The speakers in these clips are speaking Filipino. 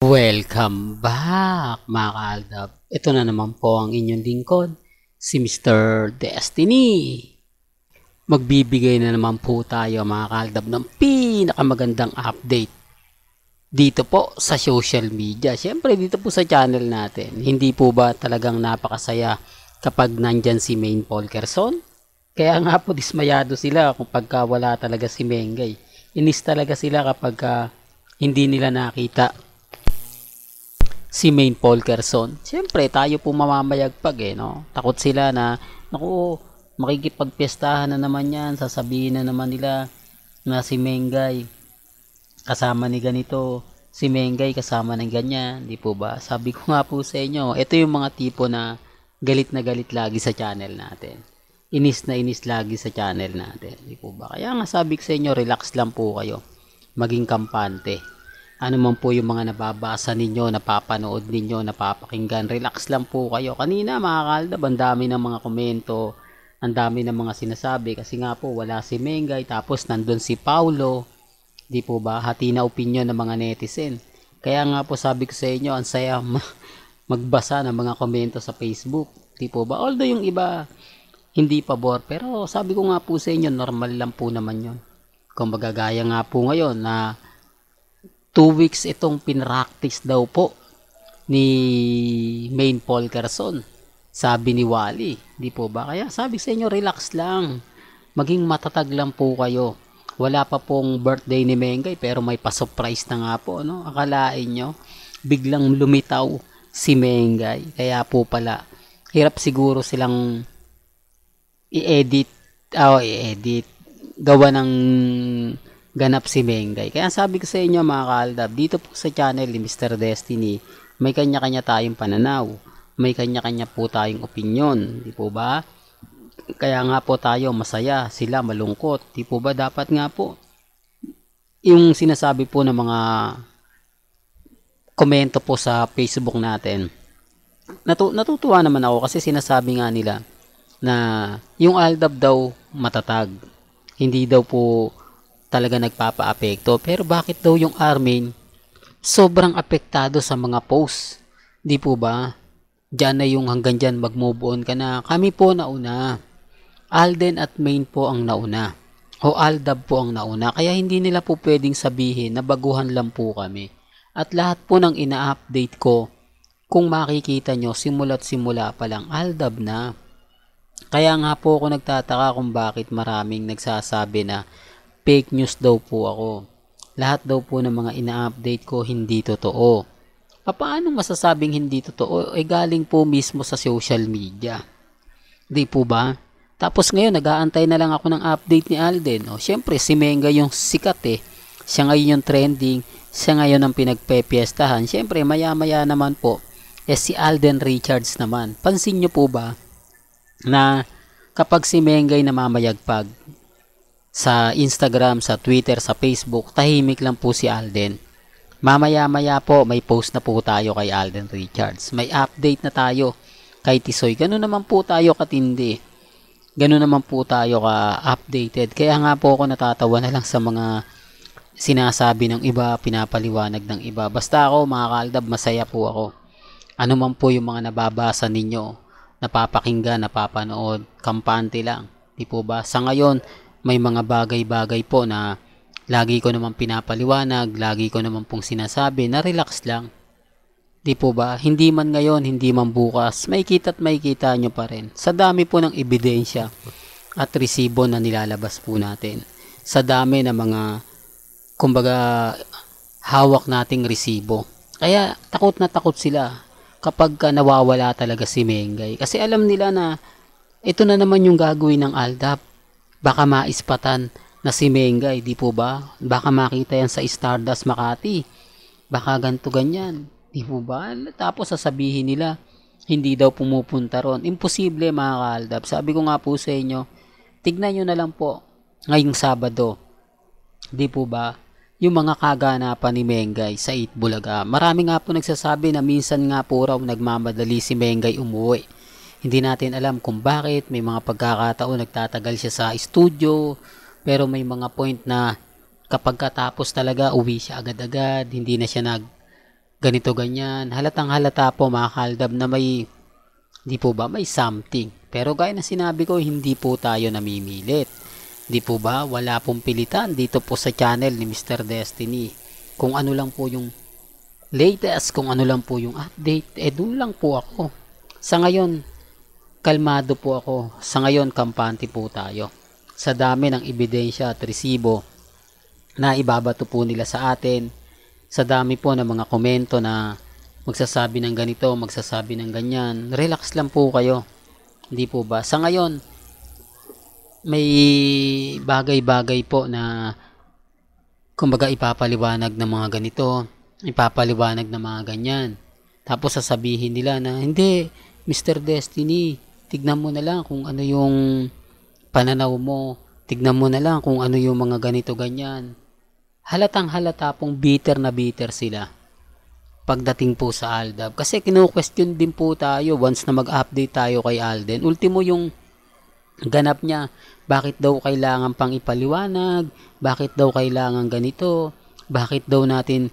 Welcome back mga kaaldab. Ito na naman po ang inyong lingkod, si Mr. Destiny. Magbibigay na naman po tayo mga kaaldab ng pinakamagandang update dito po sa social media. Siyempre dito po sa channel natin. Hindi po ba talagang napakasaya kapag nandyan si Main Polkerson? Kaya nga po dismayado sila kung pagka wala talaga si Mengay. Inis talaga sila kapag hindi nila nakita si Main Polkerson. Siyempre, tayo po mamamayagpag no? Takot sila na, naku, makikipagpiestahan na naman yan, sasabihin na naman nila na si Mengay kasama ni ganito, si Mengay kasama ng ganyan, di po ba? Sabi ko nga po sa inyo, ito yung mga tipo na galit lagi sa channel natin. Inis na inis lagi sa channel natin, di po ba? Kaya nga sabi ko sa inyo, relax lang po kayo. Maging kampante. Ano man po yung mga nababasa ninyo, napapanood ninyo, napapakinggan, relax lang po kayo. Kanina mga kaaldab, ang dami ng mga komento, ang dami ng mga sinasabi kasi nga po wala si Mengay, tapos nandun si Paulo, di po ba? Hati na opinion ng mga netizen. Kaya nga po sabi ko sa inyo, ang saya magbasa ng mga komento sa Facebook, di po ba? Although yung iba hindi pabor, pero sabi ko nga po sa inyo, normal lang po naman yun. Kung magagaya nga po ngayon na 2 weeks itong pinractice daw po ni Main Polkerson, sabi ni Wally, di po ba? Kaya sabi sa inyo, relax lang, maging matatag lang po kayo. Wala pa pong birthday ni Mengay pero may pa-surprise na nga po, no? Akalain nyo biglang lumitaw si Mengay, kaya po pala hirap siguro silang i-edit gawa ng ganap si Mengay. Kaya sabi ko sa inyo mga kaaldab, dito po sa channel ni Mr. Destiny, may kanya-kanya tayong pananaw, may kanya-kanya po tayong opinion, di po ba? Kaya nga po tayo masaya, sila malungkot, di po ba? Dapat nga po yung sinasabi po ng mga komento po sa Facebook natin, natutuwa naman ako kasi sinasabi nga nila na yung Aldab daw matatag, hindi daw po talaga nagpapa-apekto, pero bakit daw yung Armin sobrang apektado sa mga posts, di po ba? Diyan na yung hanggang dyan mag-move on ka na. Kami po nauna, Alden at Main po ang nauna, o Aldab po ang nauna, kaya hindi nila po pwedeng sabihin na baguhan lang po kami. At lahat po ng ina-update ko, kung makikita nyo, simula't simula pa lang Aldab na. Kaya nga po ako nagtataka kung bakit maraming nagsasabi na fake news daw po ako. Lahat daw po ng mga ina-update ko hindi totoo. Paano masasabing hindi totoo? Galing po mismo sa social media. Di po ba? Tapos ngayon nag-aantay na lang ako ng update ni Alden. Syempre si Menga yung sikat eh. Siya ngayon yung trending. Siya ngayon ang pinagpepiestahan. Syempre maya-maya naman po si Alden Richards naman. Pansin nyo po ba na kapag si Mengay namamayagpag sa Instagram, sa Twitter, sa Facebook, tahimik lang po si Alden. Mamaya-maya po may post na po tayo kay Alden Richards. May update na tayo kay Tisoy. Ganun naman po tayo katindi. Ganun naman po tayo ka-updated. Kaya nga po ako natatawa na lang sa mga sinasabi ng iba, pinapaliwanag ng iba. Basta ako mga kaaldab, masaya po ako. Ano man po yung mga nababasa ninyo, napapakinggan, napapanood, kampante lang. Di po ba? Sa ngayon, may mga bagay-bagay po na lagi ko naman pinapaliwanag, lagi ko naman pong sinasabi na relax lang. Di po ba? Hindi man ngayon, hindi man bukas, may kita't may kita nyo pa rin. Sa dami po ng ebidensya at resibo na nilalabas po natin. Sa dami ng mga, kumbaga, hawak nating resibo. Kaya takot na takot sila kapag nawawala talaga si Mengay. Kasi alam nila na ito na naman yung gagawin ng Aldab. Baka maispatan na si Mengay, di po ba? Baka makita yan sa Stardust Makati. Baka ganto ganyan, di po ba? Tapos sasabihin nila, hindi daw pumupunta ron. Imposible mga kaaldab. Sabi ko nga po sa inyo, tignan nyo na lang po ngayong Sabado. Di po ba? Yung mga kaganapan ni Mengay sa Itbulaga. Marami nga po nagsasabi na minsan nga po raw nagmamadali si Mengay umuwi. Hindi natin alam kung bakit. May mga pagkakataon nagtatagal siya sa studio. Pero may mga point na kapag katapos talaga uwi siya agad-agad. Hindi na siya ganito ganyan. Halatang halata po mga kaaldab na may, di po ba, may something. Pero gaya na sinabi ko, hindi po tayo namimilit. Di po ba, wala pong pilitan dito po sa channel ni Mr. Destiny. Kung ano lang po yung latest, kung ano lang po yung update, dun lang po ako. Sa ngayon, kalmado po ako. Sa ngayon, kampante po tayo. Sa dami ng ebidensya at resibo na ibabato po nila sa atin, sa dami po ng mga komento na magsasabi ng ganito, magsasabi ng ganyan, relax lang po kayo. Hindi po ba? Sa ngayon, may bagay-bagay po na kumbaga ipapaliwanag ng mga ganito, ipapaliwanag ng mga ganyan. Tapos sasabihin nila na, hindi, Mr. Destiny, tignan mo na lang kung ano yung pananaw mo, tignan mo na lang kung ano yung mga ganito ganyan. Halatang halata pong bitter na bitter sila pagdating po sa Aldab. Kasi kino-question din po tayo once na mag-update tayo kay Alden. Ultimo yung ganap niya, bakit daw kailangan pang ipaliwanag, bakit daw kailangan ganito, bakit daw natin,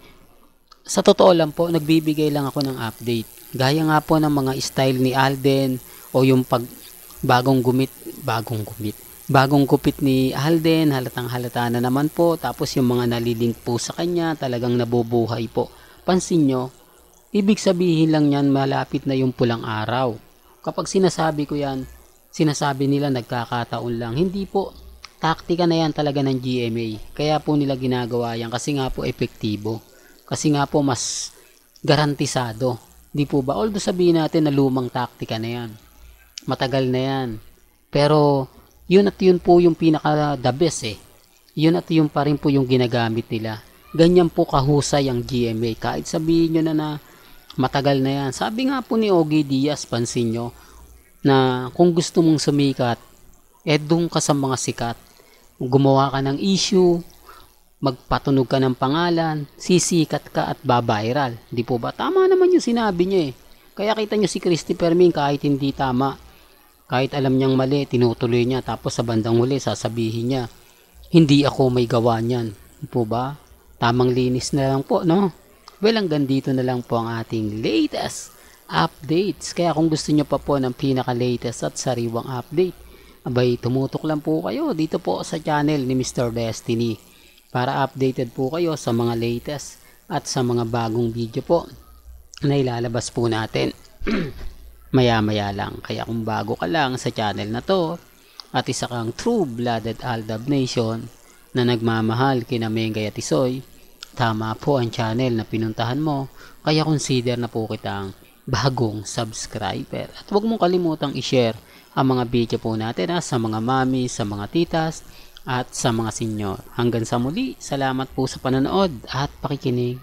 sa totoo lang po, nagbibigay lang ako ng update. Gaya nga po ng mga style ni Alden o yung bagong gupit ni Alden, halatang halata na naman po. Tapos yung mga nalilink po sa kanya, talagang nabubuhay po. Pansin nyo, ibig sabihin lang yan, malapit na yung pulang araw. Kapag sinasabi ko yan, sinasabi nila nagkakataon lang. Hindi po, taktika na yan talaga ng GMA. Kaya po nila ginagawa yan kasi nga po epektibo. Kasi nga po mas garantisado. Di po ba? Although sabihin natin na lumang taktika na yan. Matagal na yan. Pero yun at yun po yung pinaka the best eh. Yun at yun pa rin po yung ginagamit nila. Ganyan po kahusay ang GMA. Kahit sabihin nyo na matagal na yan. Sabi nga po ni Ogie Diaz, pansin nyo, na kung gusto mong sumikat, doon ka sa mga sikat. Gumawa ka ng issue, magpatunog ka ng pangalan, sisikat ka at babiral. Di po ba? Tama naman yung sinabi niya eh. Kaya kita nyo si Christy Fermin kahit hindi tama, kahit alam niyang mali, tinutuloy niya. Tapos sa bandang huli, sasabihin niya, hindi ako may gawa niyan. Di po ba? Tamang linis na lang po, no? Well, hanggang dito na lang po ang ating latest updates. Kaya kung gusto nyo pa po ng pinaka-latest at sariwang update, abay, tumutok lang po kayo dito po sa channel ni Mr. Destiny para updated po kayo sa mga latest at sa mga bagong video po na ilalabas po natin maya-maya lang. Kaya kung bago ka lang sa channel na to at isa kang true-blooded Aldab Nation na nagmamahal kina Mengay at Isoy, tama po ang channel na pinuntahan mo. Kaya consider na po kitang bagong subscriber. At huwag mong kalimutang i-share ang mga video po natin sa mga mami, sa mga titas, at sa mga senyor. Hanggang sa muli, salamat po sa panonood at pakikinig.